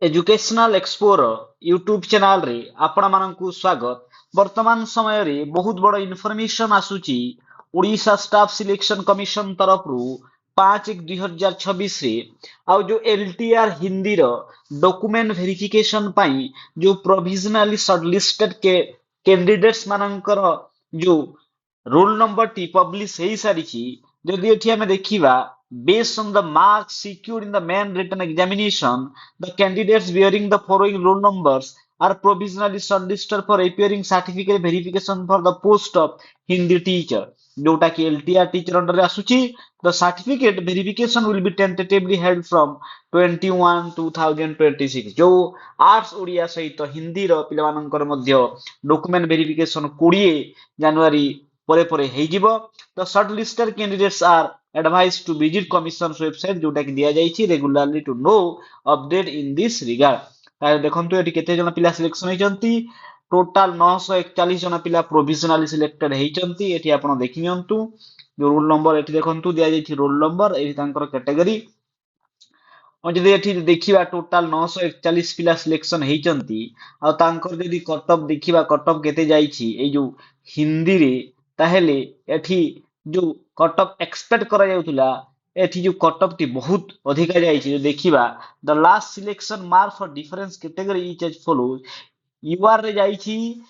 Educational एक्सपोर YouTube channel रे आपण मानकु स्वागत। वर्तमान समय रे बहुत बड़ इनफॉरमेशन आसुची ओडिशा स्टाफ सिलेक्शन कमिशन तरफ रु 5/1/2026 रे आउ जो एलटीआर हिंदी रो डॉक्यूमेंट वेरिफिकेशन पाई जो प्रोविजनली शॉर्टलिस्टेड के कैंडिडेट्स मानकर जो रोल नंबर टी पब्लिश हेई सारिछि। जदि एठी हमें देखिबा based on the marks secured in the main written examination, the candidates bearing the following roll numbers are provisionally shortlisted for appearing certificate verification for the post of Hindi teacher. जोटा कि LTR teacher under रे आसुची। The certificate verification will be tentatively held from 21/2026 जो arts Odia सहित हिंदी रो पिलामानकर मध्य document verification 20 जनवरी परे परे हेजिबो। The shortlisted candidates are advised to visit commission's website जोटा कि दिया जाइछि regularly to know update in this regard। ताहे देखंतु एठी केते जण पिला सिलेक्शन हेचंती। टोटाल 941 जण पिला प्रोविजनली सिलेक्टेड हेचंती। एठी आपण देखि नियंतु जो रोल नंबर एठी देखंतु दिया जाइछि रोल नंबर एठी तांकर कैटेगरी। और जदि एठी देखिबा टोटाल 941 पिला सिलेक्शन हेचंती आ तांकर जदि कट ऑफ देखिबा कट ऑफ केते जाइछि ए जो हिंदी रे ताहेले एठी जो कट ऑफ एक्सपेक्ट करा जाउथुला एठी जो कट ऑफ टी बहुत अधिका जाइछि। जो देखिबा the last selection mark for difference category is as follows. UR रे जाइछि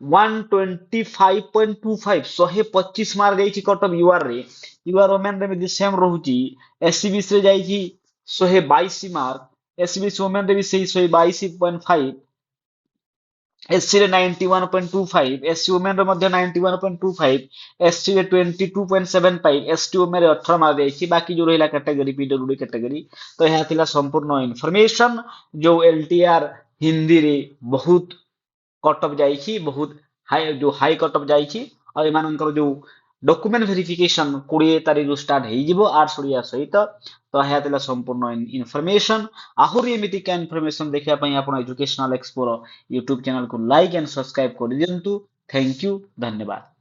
125.25 125 मार्क जाइछि कट ऑफ यूआर रे। यूआर वोमेन रे भी सेम रहुछि। एससीबीसी रे जाइछि 122 मार्क। एससीबीसी वोमेन रे भी सेही 122.5। एससी रे 91.25। एससी वोमेन रे मध्य 91.25। एससी रे 22.75। एसटी वोमेन रे 18 मार्क जाइछि। बाकी जो रहिला कैटेगरी पीडब्ल्यूडी कैटेगरी। तो यह थिला संपूर्ण इन्फॉर्मेशन जो एलटीआर हिंदी रे बहुत कट ऑफ जाइछि बहुत हाई कट ऑफ जाइछि। और एमानकर जो डॉक्यूमेंट वेरिफिकेशन 20 तारिख स्टार्ट हेजिबो आर्ट्स ओडिया सहित। तो यह थिला संपूर्ण इन्फॉर्मेशन। आहुरी एमिति का इन्फॉर्मेशन देखिया पई आपण एजुकेशनल एक्सप्लोर यूट्यूब चैनल को लाइक एंड सब्सक्राइब कर दियंतु। थैंक यू धन्यवाद।